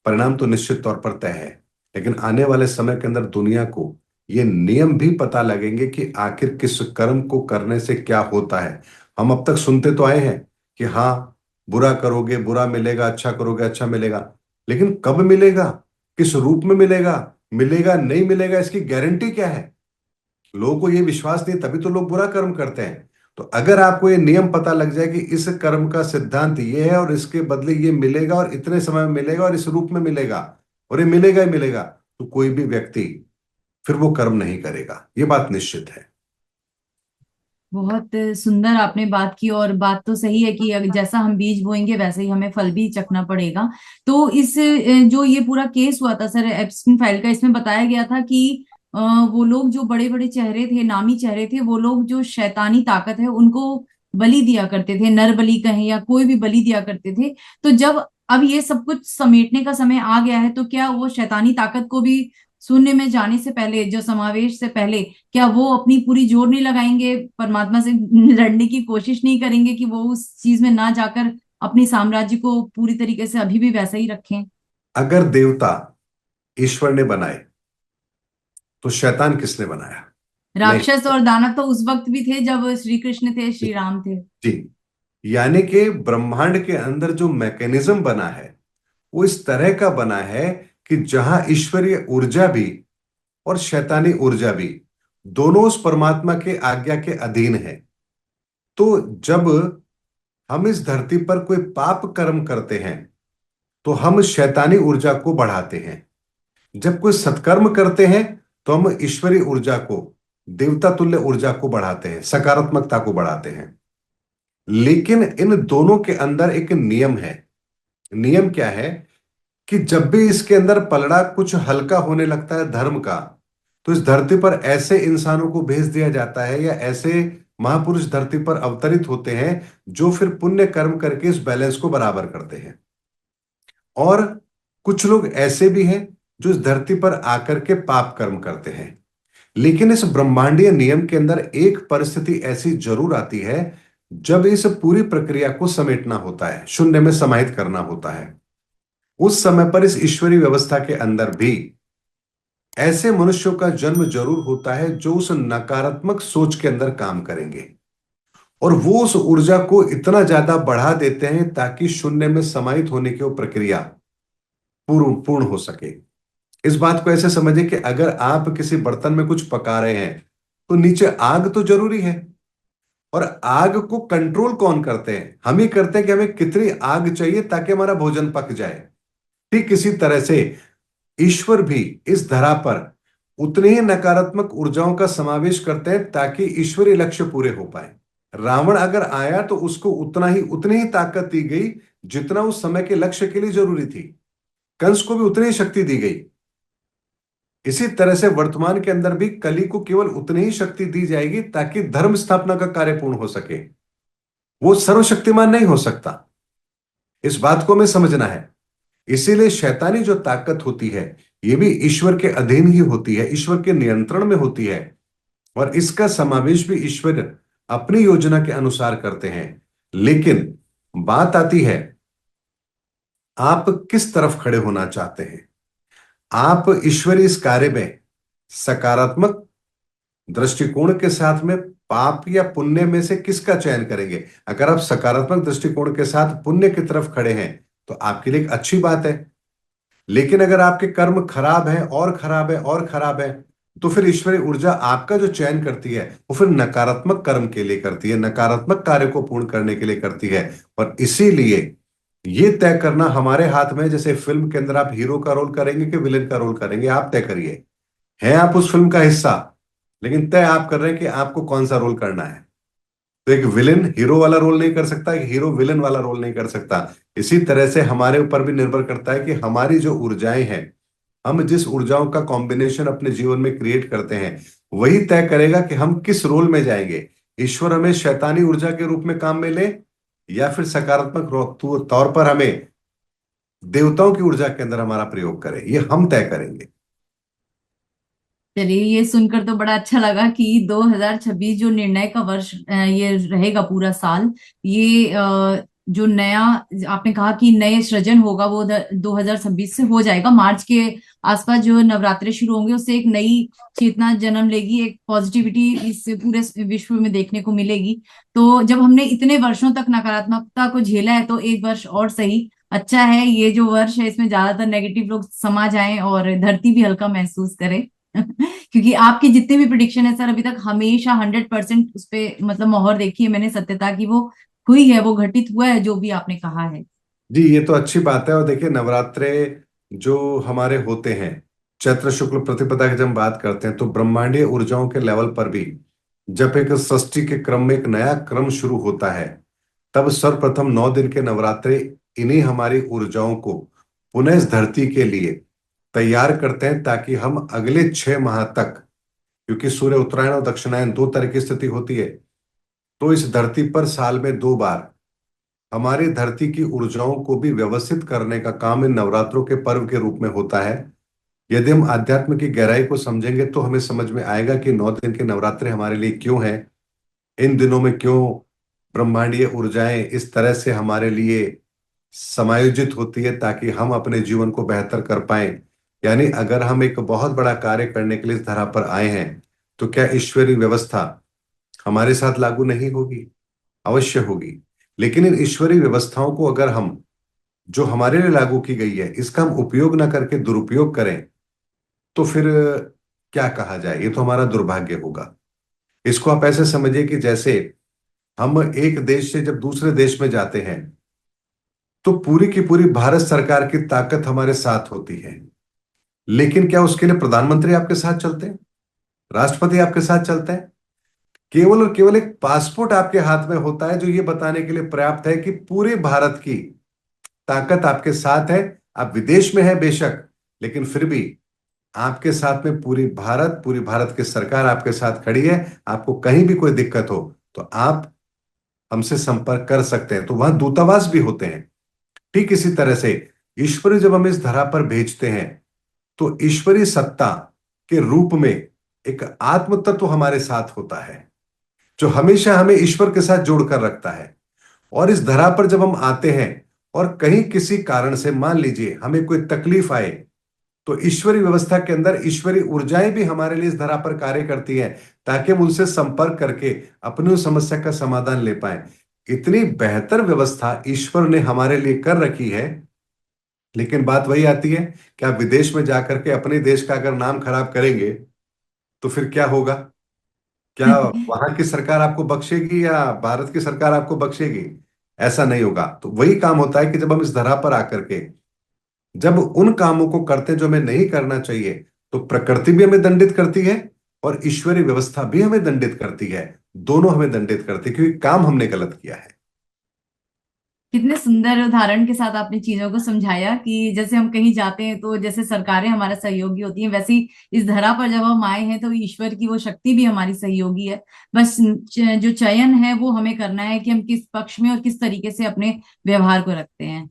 परिणाम तो निश्चित तौर पर तय है। लेकिन आने वाले समय के अंदर दुनिया को ये नियम भी पता लगेंगे कि आखिर किस कर्म को करने से क्या होता है। हम अब तक सुनते तो आए हैं कि हाँ, बुरा करोगे बुरा मिलेगा, अच्छा करोगे अच्छा मिलेगा। लेकिन कब मिलेगा, किस रूप में मिलेगा, मिलेगा नहीं मिलेगा, इसकी गारंटी क्या है? लोगों को ये विश्वास नहीं, तभी तो लोग बुरा कर्म करते हैं। तो अगर आपको ये नियम पता लग जाए कि इस कर्म का सिद्धांत ये है और इसके बदले ये मिलेगा और इतने समय में मिलेगा और इस रूप में मिलेगा और ये मिलेगा ही मिलेगा, तो कोई भी व्यक्ति फिर वो कर्म नहीं करेगा, ये बात निश्चित है। बहुत सुंदर आपने बात की, और बात तो सही है कि जैसा हम बीज बोएंगे वैसे ही हमें फल भी चखना पड़ेगा। तो इस जो ये पूरा केस हुआ था सर एप्स्टीन फाइल का, इसमें बताया गया था कि वो लोग जो बड़े बड़े चेहरे थे, नामी चेहरे थे, वो लोग जो शैतानी ताकत है उनको बलि दिया करते थे, नर बलि कहें या कोई भी बलि दिया करते थे। तो जब अब ये सब कुछ समेटने का समय आ गया है, तो क्या वो शैतानी ताकत को भी शून्य में जाने से पहले, जो समावेश से पहले, क्या वो अपनी पूरी जोर नहीं लगाएंगे, परमात्मा से लड़ने की कोशिश नहीं करेंगे कि वो उस चीज में ना जाकर अपनी साम्राज्य को पूरी तरीके से अभी भी वैसा ही रखें? अगर देवता ईश्वर ने बनाए तो शैतान किसने बनाया? नहीं। राक्षस और दानव तो उस वक्त भी थे जब श्री कृष्ण थे, श्री राम थे। जी, यानी कि ब्रह्मांड के अंदर जो मैकेनिज्म बना है वो इस तरह का बना है कि जहां ईश्वरीय ऊर्जा भी और शैतानी ऊर्जा भी दोनों उस परमात्मा के आज्ञा के अधीन है। तो जब हम इस धरती पर कोई पाप कर्म करते हैं तो हम शैतानी ऊर्जा को बढ़ाते हैं। जब कोई सत्कर्म करते हैं तो हम ईश्वरी ऊर्जा को, देवता तुल्य ऊर्जा को बढ़ाते हैं, सकारात्मकता को बढ़ाते हैं। लेकिन इन दोनों के अंदर एक नियम है। नियम क्या है कि जब भी इसके अंदर पलड़ा कुछ हल्का होने लगता है धर्म का, तो इस धरती पर ऐसे इंसानों को भेज दिया जाता है या ऐसे महापुरुष धरती पर अवतरित होते हैं जो फिर पुण्य कर्म करके इस बैलेंस को बराबर करते हैं। और कुछ लोग ऐसे भी हैं जो इस धरती पर आकर के पाप कर्म करते हैं। लेकिन इस ब्रह्मांडीय नियम के अंदर एक परिस्थिति ऐसी जरूर आती है जब इस पूरी प्रक्रिया को समेटना होता है, शून्य में समाहित करना होता है। उस समय पर इस ईश्वरीय व्यवस्था के अंदर भी ऐसे मनुष्यों का जन्म जरूर होता है जो उस नकारात्मक सोच के अंदर काम करेंगे और वो उस ऊर्जा को इतना ज्यादा बढ़ा देते हैं ताकि शून्य में समाहित होने की वो प्रक्रिया पूर्ण पूर्ण हो सके। इस बात को ऐसे समझिए कि अगर आप किसी बर्तन में कुछ पका रहे हैं तो नीचे आग तो जरूरी है। और आग को कंट्रोल कौन करते हैं? हम ही करते हैं कि हमें कितनी आग चाहिए ताकि हमारा भोजन पक जाए। ठीक इसी तरह से ईश्वर भी इस धरा पर उतनी ही नकारात्मक ऊर्जाओं का समावेश करते हैं ताकि ईश्वरीय लक्ष्य पूरे हो पाए। रावण अगर आया तो उसको उतनी ही ताकत दी गई जितना उस समय के लक्ष्य के लिए जरूरी थी। कंस को भी उतनी ही शक्ति दी गई। इसी तरह से वर्तमान के अंदर भी कली को केवल उतनी ही शक्ति दी जाएगी ताकि धर्म स्थापना का कार्य पूर्ण हो सके। वो सर्वशक्तिमान नहीं हो सकता, इस बात को हमें समझना है। इसीलिए शैतानी जो ताकत होती है ये भी ईश्वर के अधीन ही होती है, ईश्वर के नियंत्रण में होती है। और इसका समावेश भी ईश्वर अपनी योजना के अनुसार करते हैं। लेकिन बात आती है आप किस तरफ खड़े होना चाहते हैं। आप ईश्वरी इस कार्य में सकारात्मक दृष्टिकोण के साथ में पाप या पुण्य में से किसका चयन करेंगे? अगर आप सकारात्मक दृष्टिकोण के साथ पुण्य की तरफ खड़े हैं तो आपके लिए एक अच्छी बात है। लेकिन अगर आपके कर्म खराब है और खराब है और खराब है, तो फिर ईश्वरीय ऊर्जा आपका जो चयन करती है वो फिर नकारात्मक कर्म के लिए करती है, नकारात्मक कार्य को पूर्ण करने के लिए करती है। और इसीलिए ये तय करना हमारे हाथ में है। जैसे फिल्म के अंदर आप हीरो का रोल करेंगे कि विलेन का रोल करेंगे, आप तय करिए। है आप उस फिल्म का हिस्सा, लेकिन तय आप कर रहे हैं कि आपको कौन सा रोल करना है। तो एक विलेन हीरो वाला रोल नहीं कर सकता, एक हीरो विलेन वाला रोल नहीं कर सकता। इसी तरह से हमारे ऊपर भी निर्भर करता है कि हमारी जो ऊर्जाएं हैं, हम जिस ऊर्जाओं का कॉम्बिनेशन अपने जीवन में क्रिएट करते हैं, वही तय करेगा कि हम किस रोल में जाएंगे। ईश्वर हमें शैतानी ऊर्जा के रूप में काम में ले, या फिर सकारात्मक तौर पर हमें देवताओं की ऊर्जा के अंदर हमारा प्रयोग करे, ये हम तय करेंगे। चलिए, ये सुनकर तो बड़ा अच्छा लगा कि 2026 जो निर्णय का वर्ष ये रहेगा पूरा साल। ये जो नया आपने कहा कि नए सृजन होगा वो 2026 से हो जाएगा। मार्च के आसपास जो नवरात्रे शुरू होंगे उससे एक नई चेतना जन्म लेगी, एक पॉजिटिविटी इस पूरे विश्व में देखने को मिलेगी। तो जब हमने इतने वर्षों तक नकारात्मकता को झेला है तो एक वर्ष और सही अच्छा है। ये जो वर्ष है इसमें ज्यादातर नेगेटिव लोग समा जाएं और धरती भी हल्का महसूस करे। क्योंकि आपकी जितने भी प्रिडिक्शन है सर, अभी तक हमेशा 100% उस पे मतलब मोहर देखी है मैंने, सत्यता की वो हुई है, वो घटित हुआ है जो भी आपने कहा है। जी, ये तो अच्छी बात है। और देखिए, नवरात्रे जो हमारे होते हैं, चैत्र शुक्ल प्रतिपदा की जब हम बात करते हैं, तो ब्रह्मांडीय ऊर्जाओं के लेवल पर भी जब एक सृष्टि के क्रम में एक नया क्रम शुरू होता है, तब सर्वप्रथम 9 दिन के नवरात्रे इन्हीं हमारी ऊर्जाओं को पुनः इस धरती के लिए तैयार करते हैं, ताकि हम अगले 6 माह तक, क्योंकि सूर्य उत्तरायण और दक्षिणायन 2 तरह की स्थिति होती है, तो इस धरती पर साल में 2 बार हमारी धरती की ऊर्जाओं को भी व्यवस्थित करने का काम इन नवरात्रों के पर्व के रूप में होता है। यदि हम आध्यात्म की गहराई को समझेंगे तो हमें समझ में आएगा कि 9 दिन के नवरात्रे हमारे लिए क्यों हैं, इन दिनों में क्यों ब्रह्मांडीय ऊर्जाएं इस तरह से हमारे लिए समायोजित होती है, ताकि हम अपने जीवन को बेहतर कर पाए। यानी अगर हम एक बहुत बड़ा कार्य करने के लिए इस धरा पर आए हैं, तो क्या ईश्वरीय व्यवस्था हमारे साथ लागू नहीं होगी? अवश्य होगी। लेकिन इन ईश्वरीय व्यवस्थाओं को अगर हम, जो हमारे लिए लागू की गई है, इसका हम उपयोग ना करके दुरुपयोग करें, तो फिर क्या कहा जाए, ये तो हमारा दुर्भाग्य होगा। इसको आप ऐसे समझिए कि जैसे हम एक देश से जब दूसरे देश में जाते हैं, तो पूरी की पूरी भारत सरकार की ताकत हमारे साथ होती है। लेकिन क्या उसके लिए प्रधानमंत्री आपके साथ चलते हैं, राष्ट्रपति आपके साथ चलते हैं? केवल और केवल एक पासपोर्ट आपके हाथ में होता है, जो ये बताने के लिए पर्याप्त है कि पूरे भारत की ताकत आपके साथ है। आप विदेश में हैं बेशक, लेकिन फिर भी आपके साथ में पूरी भारत की सरकार आपके साथ खड़ी है। आपको कहीं भी कोई दिक्कत हो तो आप हमसे संपर्क कर सकते हैं, तो वहां दूतावास भी होते हैं। ठीक इसी तरह से ईश्वर जब हम इस धरा पर भेजते हैं, तो ईश्वरीय सत्ता के रूप में एक आत्म तत्व हमारे साथ होता है, जो हमेशा हमें ईश्वर के साथ जोड़कर रखता है। और इस धरा पर जब हम आते हैं और कहीं किसी कारण से मान लीजिए हमें कोई तकलीफ आए, तो ईश्वरीय व्यवस्था के अंदर ईश्वरीय ऊर्जाएं भी हमारे लिए इस धरा पर कार्य करती हैं, ताकि हम उनसे संपर्क करके अपनी उस समस्या का समाधान ले पाए। इतनी बेहतर व्यवस्था ईश्वर ने हमारे लिए कर रखी है। लेकिन बात वही आती है कि आप विदेश में जाकर के अपने देश का अगर नाम खराब करेंगे, तो फिर क्या होगा? क्या वहां की सरकार आपको बख्शेगी या भारत की सरकार आपको बख्शेगी? ऐसा नहीं होगा। तो वही काम होता है कि जब हम इस धरा पर आकर के जब उन कामों को करते हैं जो हमें नहीं करना चाहिए, तो प्रकृति भी हमें दंडित करती है और ईश्वरीय व्यवस्था भी हमें दंडित करती है। दोनों हमें दंडित करती है, क्योंकि काम हमने गलत किया है। कितने सुंदर उदाहरण के साथ आपने चीजों को समझाया कि जैसे हम कहीं जाते हैं तो जैसे सरकारें हमारा सहयोगी होती हैं, वैसे ही इस धरा पर जब हम आए हैं तो ईश्वर की वो शक्ति भी हमारी सहयोगी है। बस जो चयन है वो हमें करना है कि हम किस पक्ष में और किस तरीके से अपने व्यवहार को रखते हैं।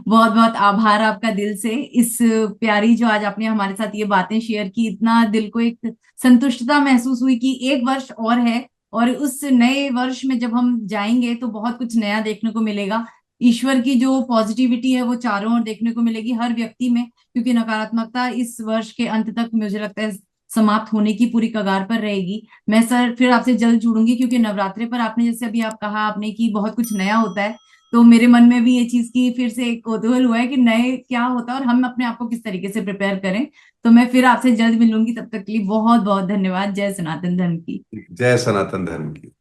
बहुत बहुत आभार आपका दिल से, इस प्यारी जो आज आपने हमारे साथ ये बातें शेयर की, इतना दिल को एक संतुष्टता महसूस हुई कि एक वर्ष और है और उस नए वर्ष में जब हम जाएंगे तो बहुत कुछ नया देखने को मिलेगा। ईश्वर की जो पॉजिटिविटी है वो चारों ओर देखने को मिलेगी हर व्यक्ति में, क्योंकि नकारात्मकता इस वर्ष के अंत तक मुझे लगता है समाप्त होने की पूरी कगार पर रहेगी। मैं सर फिर आपसे जल्द जुड़ूंगी, क्योंकि नवरात्रि पर आपने जैसे अभी आप कहा आपने कि बहुत कुछ नया होता है, तो मेरे मन में भी ये चीज की फिर से एक कौतूहल हुआ है कि नए क्या होता है और हम अपने आप को किस तरीके से प्रिपेयर करें। तो मैं फिर आपसे जल्द मिलूंगी, तब तक के लिए बहुत बहुत धन्यवाद। जय सनातन धर्म की। जय सनातन धर्म की।